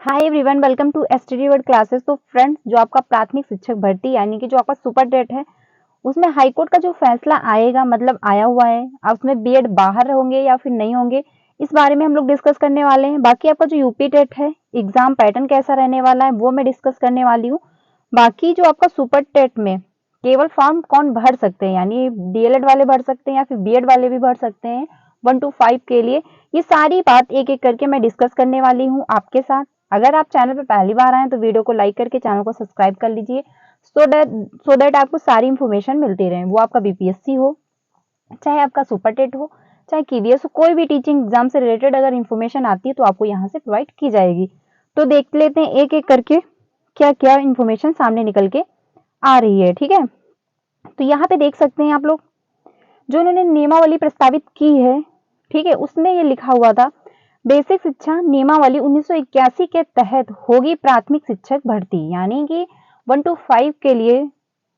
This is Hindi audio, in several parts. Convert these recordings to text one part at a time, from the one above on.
Hi everyone, welcome to STD word classes. तो फ्रेंड्स, जो आपका प्राथमिक शिक्षक भर्ती यानी कि जो आपका सुपर टेट है, उसमें हाई कोर्ट का जो फैसला आएगा, मतलब आया हुआ है, अब उसमें बीएड बाहर होंगे या फिर नहीं होंगे, इस बारे में हम लोग डिस्कस करने वाले हैं। बाकी आपका जो यूपी टेट है, एग्जाम पैटर्न कैसा रहने वाला है, वो मैं डिस्कस करने वाली हूँ। बाकी जो आपका सुपर टेट में केवल फॉर्म कौन भर सकते हैं, यानी डीएलएड वाले भर सकते हैं या फिर बीएड वाले भी भर सकते हैं 1 to 5 के लिए, ये सारी बात एक एक करके मैं डिस्कस करने वाली हूँ आपके साथ। अगर आप चैनल पर पहली बार आए हैं तो वीडियो को लाइक करके चैनल को सब्सक्राइब कर लीजिए, सो दैट आपको सारी इंफॉर्मेशन मिलती रहे। वो आपका बीपीएससी हो, चाहे आपका सुपर टेट हो, चाहे केवीएस हो, कोई भी टीचिंग एग्जाम से रिलेटेड अगर इंफॉर्मेशन आती है तो आपको यहाँ से प्रोवाइड की जाएगी। तो देख लेते हैं एक एक करके क्या क्या इंफॉर्मेशन सामने निकल के आ रही है। ठीक है, तो यहाँ पे देख सकते हैं आप लोग, जो उन्होंने नियमावली प्रस्तावित की है, ठीक है, उसमें ये लिखा हुआ था, बेसिक शिक्षा नियमावली 1981 के तहत होगी प्राथमिक शिक्षक भर्ती, यानी कि 1 to 5 के लिए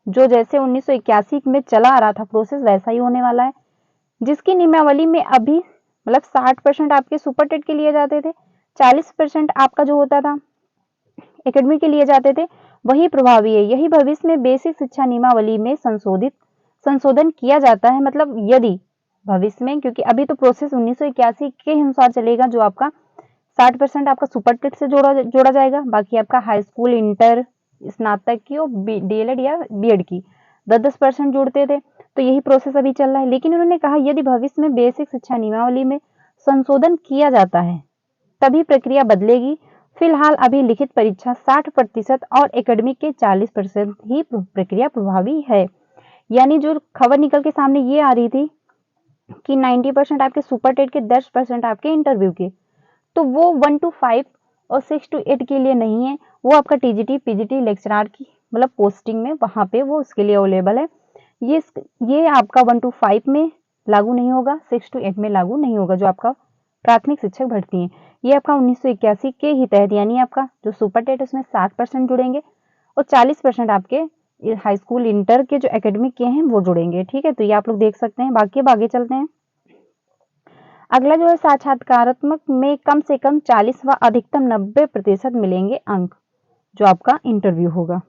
जो जैसे 1981 में चला आ रहा था प्रोसेस, वैसा ही होने वाला है। जिसकी नियमावली में अभी मतलब 60% आपके सुपर टेट के लिए जाते थे, 40% आपका जो होता था एकेडमी के लिए जाते थे, वही प्रभावी है। यही भविष्य में बेसिक शिक्षा नियमावली में संशोधन किया जाता है, मतलब यदि भविष्य में, क्योंकि अभी तो प्रोसेस 1981 के अनुसार चलेगा, जो आपका 60% आपका सुपर टेट से जोड़ा जाएगा, बाकी आपका हाई स्कूल, इंटर, स्नातक की और डीएलएड या बीएड की 10-10% जोड़ते थे। तो यही प्रोसेस अभी चल रहा है। लेकिन उन्होंने कहा यदि भविष्य में बेसिक शिक्षा नियमावली में संशोधन किया जाता है तभी प्रक्रिया बदलेगी। फिलहाल अभी लिखित परीक्षा 60% और एकेडमिक के 40% ही प्रक्रिया प्रभावी है। यानी जो खबर निकल के सामने ये आ रही थी कि 90% आपके सुपर टेट के, 10% आपके इंटरव्यू के, तो वो 1 to 5 और 6 to 8 के लिए नहीं है। वो आपका टीजीटी पीजीटी लेक्चरर की मतलब पोस्टिंग में वहां पे वो उसके लिए अवेलेबल है। ये आपका 1 to 5 में लागू नहीं होगा, 6 to 8 में लागू नहीं होगा। जो आपका प्राथमिक शिक्षक भर्ती है, ये आपका 1981 के ही तहत, यानी आपका जो सुपर टेट उसमें 60% जुड़ेंगे और 40% आपके हाई स्कूल, इंटर के जो एकेडमिक के हैं वो जुड़ेंगे। ठीक है, तो ये आप लोग देख सकते हैं। बाकी अब आगे चलते हैं। अगला जो है, साक्षात्कारत्मक में कम से कम 40 व अधिकतम 90% मिलेंगे अंक, जो आपका इंटरव्यू होगा।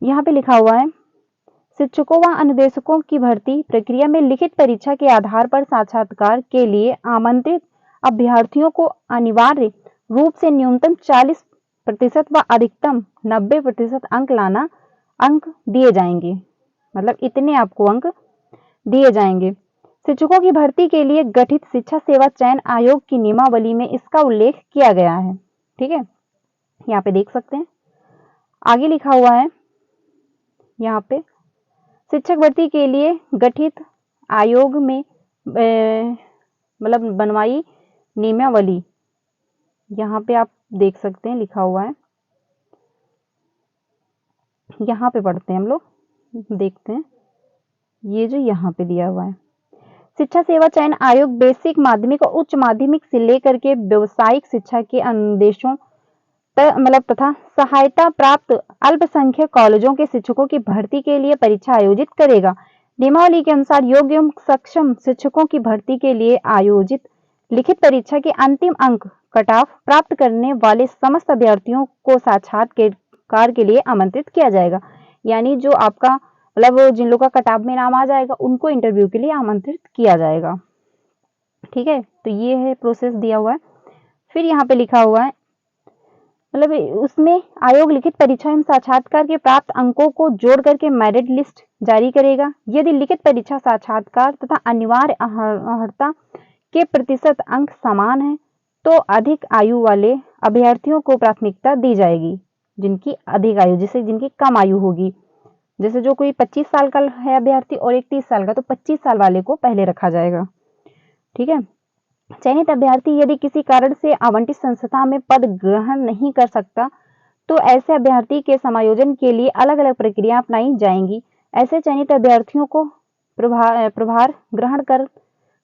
यहाँ पे लिखा हुआ है, शिक्षकों व अनुदेशकों की भर्ती प्रक्रिया में लिखित परीक्षा के आधार पर साक्षात्कार के लिए आमंत्रित अभ्यर्थियों को अनिवार्य रूप से न्यूनतम 40% व अधिकतम 90% अंक दिए जाएंगे, मतलब इतने आपको अंक दिए जाएंगे। शिक्षकों की भर्ती के लिए गठित शिक्षा सेवा चयन आयोग की नियमावली में इसका उल्लेख किया गया है। ठीक है, यहाँ पे देख सकते हैं। आगे लिखा हुआ है, यहाँ पे शिक्षक भर्ती के लिए गठित आयोग में मतलब बनवाई नियमावली, यहाँ पे आप देख सकते हैं लिखा हुआ है। यहाँ पे पढ़ते हैं हम लोग, देखते हैं ये जो यहाँ पे दिया हुआ है, शिक्षा सेवा चयन आयोग बेसिक माध्यमिक और उच्च माध्यमिक से लेकर के व्यवसायिक शिक्षा के अनुदेशों मतलब तथा सहायता प्राप्त अल्पसंख्यक कॉलेजों के शिक्षकों की भर्ती के लिए परीक्षा आयोजित करेगा। नियमावली के अनुसार योग्य एवं सक्षम शिक्षकों की भर्ती के लिए आयोजित लिखित परीक्षा के अंतिम अंक कट ऑफ प्राप्त करने वाले समस्त अभ्यर्थियों को साक्षात्कार के लिए आमंत्रित किया जाएगा। यानी जो आपका मतलब जिन लोगों का कट ऑफ में नाम आ जाएगा उनको इंटरव्यू के लिए आमंत्रित किया जाएगा। ठीक है, तो ये है प्रोसेस दिया हुआ है। फिर यहाँ पे लिखा हुआ है, मतलब उसमें आयोग लिखित परीक्षा एवं साक्षात्कार के प्राप्त अंकों को जोड़ करके मेरिट लिस्ट जारी करेगा। यदि लिखित परीक्षा, साक्षात्कार तथा अनिवार्य अर्हता के प्रतिशत अंक समान है तो अधिक आयु वाले अभ्यर्थियों को प्राथमिकता दी जाएगी। जिनकी अधिक आयु, जैसे जिनकी कम आयु होगी, जैसे जो कोई 25 साल का है अभ्यर्थी और एक 30 साल का, तो 25 साल वाले को पहले रखा जाएगा। ठीक है, चयनित अभ्यर्थी यदि किसी कारण से आवंटित संस्था में पद ग्रहण नहीं कर सकता तो ऐसे अभ्यर्थी के समायोजन के लिए अलग अलग प्रक्रिया अपनाई जाएंगी। ऐसे चयनित अभ्यर्थियों को प्रभार ग्रहण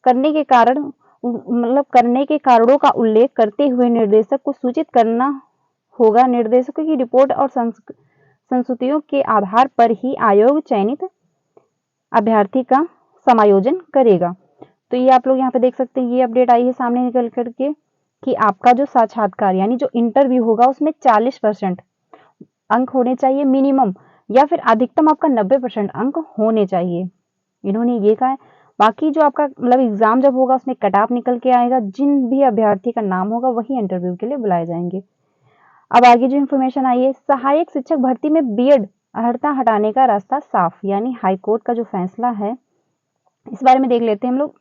करने के कारण मतलब करने के कारणों का उल्लेख करते हुए निर्देशक को सूचित करना होगा। निर्देशकों की रिपोर्ट और संस्तुतियों के आधार पर ही आयोग चयनित अभ्यर्थी का समायोजन करेगा। तो ये आप लोग यहाँ पे देख सकते हैं, ये अपडेट आई है सामने निकल करके कि आपका जो साक्षात्कार यानी जो इंटरव्यू होगा उसमें 40% अंक होने चाहिए मिनिमम, या फिर अधिकतम आपका 90% अंक होने चाहिए, इन्होंने ये कहा है। बाकी जो आपका मतलब एग्जाम जब होगा उसमें कट ऑफ निकल के आएगा, जिन भी अभ्यर्थी का नाम होगा वही इंटरव्यू के लिए बुलाए जाएंगे। अब आगे जो इन्फॉर्मेशन आई है, सहायक शिक्षक भर्ती में बीएड अर्हता हटाने का रास्ता साफ, यानी हाईकोर्ट का जो फैसला है इस बारे में देख लेते हैं हम लोग।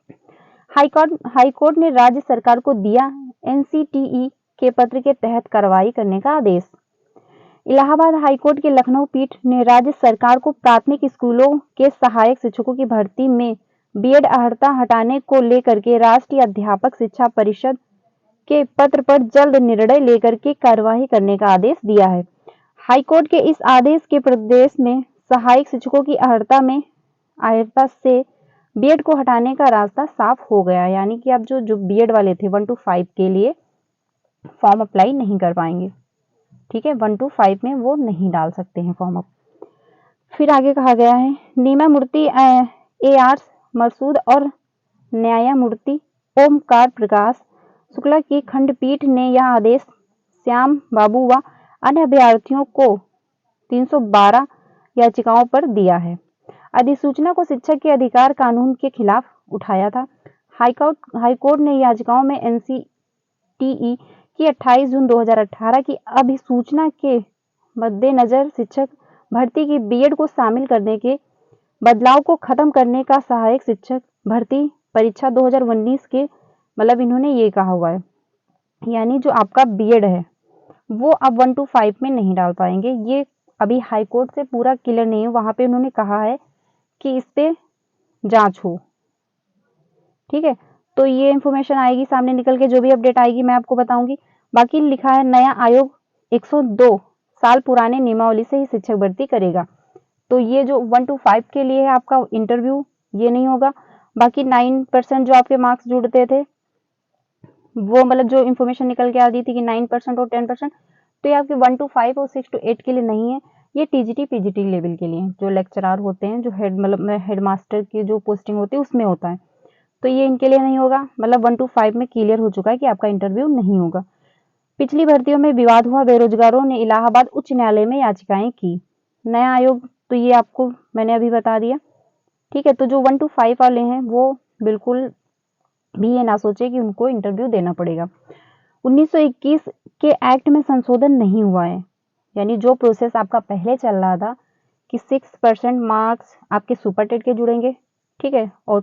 हाईकोर्ट ने राज्य सरकार को दिया एनसीटीई के पत्र के तहत कार्रवाई करने का आदेश। इलाहाबाद हाईकोर्ट के लखनऊ पीठ ने राज्य सरकार को प्राथमिक स्कूलों के सहायक शिक्षकों की भर्ती में बीएड अर्हता हटाने को लेकर के राष्ट्रीय अध्यापक शिक्षा परिषद के पत्र पर जल्द निर्णय लेकर के कार्यवाही करने का आदेश दिया है। हाईकोर्ट के इस आदेश के प्रदेश में सहायक शिक्षकों की अर्हता से बीएड को हटाने का रास्ता साफ हो गया, यानी कि अब जो बीएड वाले थे 1 to 5 के लिए फॉर्म अप्लाई नहीं कर पाएंगे। ठीक है, 1 to 5 में वो नहीं डाल सकते हैं फॉर्म अप। फिर आगे कहा गया है, न्यायमूर्ति AR मसूद और न्यायमूर्ति ओमकार प्रकाश शुक्ला की खंडपीठ ने यह आदेश श्याम बाबू व अन्य अभ्यर्थियों को 312 याचिकाओं पर दिया है। अधिसूचना को शिक्षक के अधिकार कानून के खिलाफ उठाया था। हाईकोर्ट ने याचिकाओं में एनसीटीई की 28 जून 2018 की अधिसूचना के मद्देनजर शिक्षक भर्ती की बीएड को शामिल करने के बदलाव को खत्म करने का सहायक शिक्षक भर्ती परीक्षा 2019 के मतलब इन्होंने ये कहा हुआ है, यानी जो आपका बीएड है वो अब 1 to 5 में नहीं डाल पाएंगे। ये अभी हाईकोर्ट से पूरा क्लियर नहीं है, वहां पे उन्होंने कहा है कि इस पे जांच हो। ठीक है, तो ये इंफॉर्मेशन आएगी सामने निकल के, जो भी अपडेट आएगी मैं आपको बताऊंगी। बाकी लिखा है नया आयोग 102 साल पुराने नियमावली से ही शिक्षक भर्ती करेगा। तो ये जो 1 to 5 के लिए है आपका इंटरव्यू ये नहीं होगा। बाकी 9% जो आपके मार्क्स जुड़ते थे वो मतलब जो इन्फॉर्मेशन निकल के आ रही थी कि 9% और 10%, तो ये आपके 1 to 5 और 6 to 8 के लिए नहीं है, ये टीजीटी पीजीटी लेवल के लिए जो लेक्चरर होते हैं, जो मतलब हेडमास्टर की जो पोस्टिंग होती है उसमें होता है, तो ये इनके लिए नहीं होगा। मतलब 1 to 5 में क्लियर हो चुका है कि आपका इंटरव्यू नहीं होगा। पिछली भर्तियों में विवाद हुआ, बेरोजगारों ने इलाहाबाद उच्च न्यायालय में याचिकाएं की। नया आयोग तो ये आपको मैंने अभी बता दिया। ठीक है, तो जो 1 to 5 वाले हैं वो बिल्कुल भी ये ना सोचे कि उनको इंटरव्यू देना पड़ेगा। 1921 के एक्ट में संशोधन नहीं हुआ है, यानी जो प्रोसेस आपका पहले चल रहा था कि 6% मार्क्स आपके सुपर टेट के जुड़ेंगे, ठीक है, और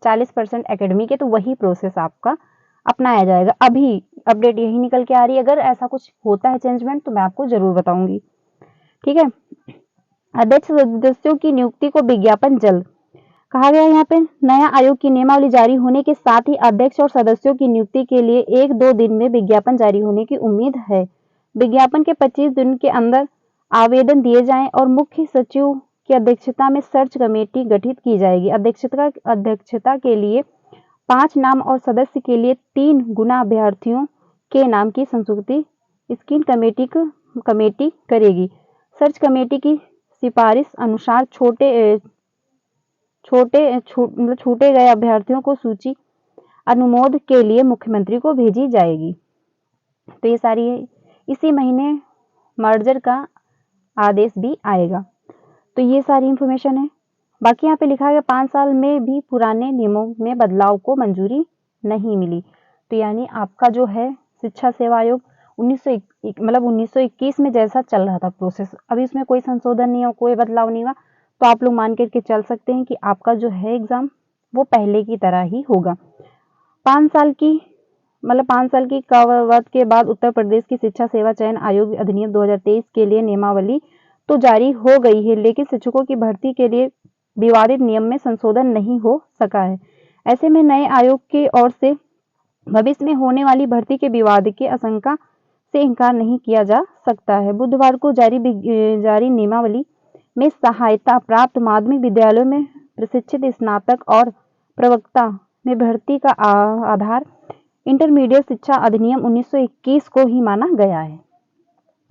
40% एकेडमी के, तो वही प्रोसेस आपका अपनाया जाएगा। अभी अपडेट यही निकल के आ रही है, अगर ऐसा कुछ होता है चेंजमेंट तो मैं आपको जरूर बताऊंगी। ठीक है, अध्यक्ष सदस्यों की नियुक्ति को विज्ञापन जल्द कहा गया है। यहाँ पे नया आयोग की नियमावली जारी होने के साथ ही अध्यक्ष और सदस्यों की नियुक्ति के लिए 1-2 दिन में विज्ञापन जारी होने की उम्मीद है। विज्ञापन के 25 दिन के अंदर आवेदन दिए जाएं और मुख्य सचिव की अध्यक्षता में सर्च कमेटी गठित की जाएगी। अध्यक्षता के लिए 5 नाम और सदस्य के लिए 3 गुना अभ्यर्थियों के नाम की संस्तुति स्क्रीन कमेटी करेगी। सर्च कमेटी की सिफारिश अनुसार छूटे गए अभ्यर्थियों को सूची अनुमोदन के लिए मुख्यमंत्री को भेजी जाएगी। तो ये सारी इसी महीने मर्जर का आदेश भी आएगा। तो ये सारी इंफॉर्मेशन है। बाकी यहाँ पे लिखा है 5 साल में भी पुराने नियमों में बदलाव को मंजूरी नहीं मिली। तो यानी आपका जो है शिक्षा सेवा आयोग 1921 में जैसा चल रहा था प्रोसेस, अभी इसमें कोई संशोधन नहीं हो, कोई बदलाव नहीं हुआ, तो आप लोग मान करके चल सकते हैं कि आपका जो है एग्जाम वो पहले की तरह ही होगा। 5 साल की कारावास के बाद उत्तर प्रदेश की शिक्षा सेवा चयन आयोग अधिनियम 2023 के लिए नियमावली तो जारी हो गई है, लेकिन शिक्षकों की भर्ती के लिए विवादित नियम में संशोधन नहीं हो सका है। ऐसे में नए आयोग की ओर से भविष्य में होने वाली भर्ती के विवाद की आशंका से इनकार नहीं किया जा सकता है। बुधवार को जारी नियमावली में सहायता प्राप्त माध्यमिक विद्यालयों में प्रशिक्षित स्नातक और प्रवक्ता में भर्ती का आधार इंटरमीडिएट शिक्षा अधिनियम 1921 को ही माना गया है।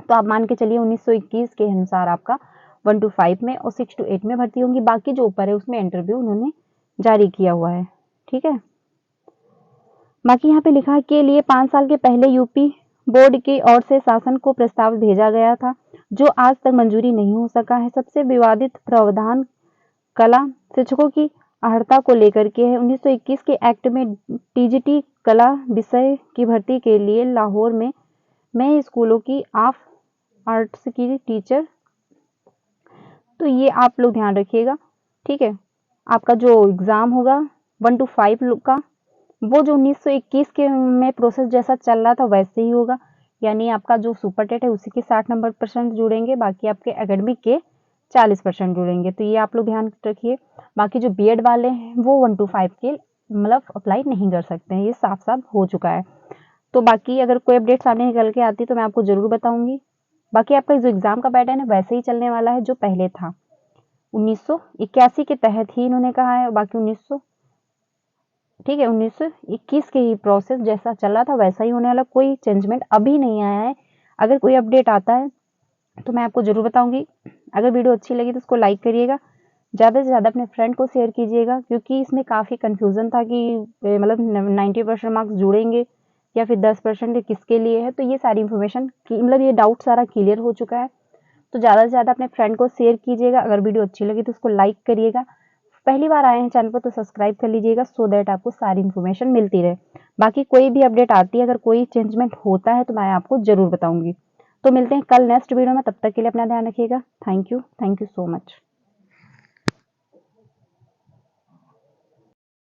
तो आप मान के चलिए 1921 के अनुसार आपका 1 to 5 में और 6 to 8 में भर्ती होंगी। बाकी जो ऊपर है उसमें इंटरव्यू उन्होंने जारी किया हुआ है। ठीक है, बाकी यहाँ पे लिखा है के लिए 5 साल के पहले यूपी बोर्ड की ओर से शासन को प्रस्ताव भेजा गया था, जो आज तक मंजूरी नहीं हो सका है। सबसे विवादित प्रावधान कला शिक्षकों की अर्हता को लेकर के है। 1921 के एक्ट में टीजीटी कला विषय की भर्ती के लिए लाहौर में स्कूलों की ऑफ आर्ट्स की टीचर, तो ये आप लोग ध्यान रखिएगा, ठीक है। आपका जो एग्जाम होगा 1 to 5 का, वो जो 1921 के में प्रोसेस जैसा चल रहा था वैसे ही होगा, यानी आपका जो सुपर टेट है उसी के 60 नंबर % जुड़ेंगे, बाकी आपके एकेडमिक के 40% जुड़ेंगे, तो ये आप लोग ध्यान रखिए। बाकी जो बीएड वाले हैं वो 1 to 5 के मतलब अप्लाई नहीं कर सकते हैं, ये साफ साफ हो चुका है। तो बाकी अगर कोई अपडेट सामने निकल के आती तो मैं आपको जरूर बताऊंगी। बाकी आपका जो एग्जाम का पैटर्न है वैसे ही चलने वाला है जो पहले था, 1981 के तहत ही इन्होंने कहा है। बाकी 1921 के ही प्रोसेस जैसा चला था वैसा ही होने वाला, कोई चेंजमेंट अभी नहीं आया है। अगर कोई अपडेट आता है तो मैं आपको जरूर बताऊंगी। अगर वीडियो अच्छी लगी तो उसको लाइक करिएगा, ज़्यादा से ज़्यादा अपने फ्रेंड को शेयर कीजिएगा, क्योंकि इसमें काफ़ी कन्फ्यूज़न था कि मतलब 90% मार्क्स जुड़ेंगे या फिर 10% किसके लिए है। तो ये सारी इन्फॉर्मेशन मतलब ये डाउट सारा क्लियर हो चुका है। तो ज़्यादा से ज़्यादा अपने फ्रेंड को शेयर कीजिएगा। अगर वीडियो अच्छी लगी तो उसको लाइक करिएगा। पहली बार आए हैं चैनल पर तो सब्सक्राइब कर लीजिएगा, सो दैट आपको सारी इन्फॉर्मेशन मिलती रहे। बाकी कोई भी अपडेट आती है, अगर कोई चेंजमेंट होता है तो मैं आपको ज़रूर बताऊंगी। तो मिलते हैं कल नेक्स्ट वीडियो में, तब तक के लिए अपना ध्यान रखिएगा। Thank you so much.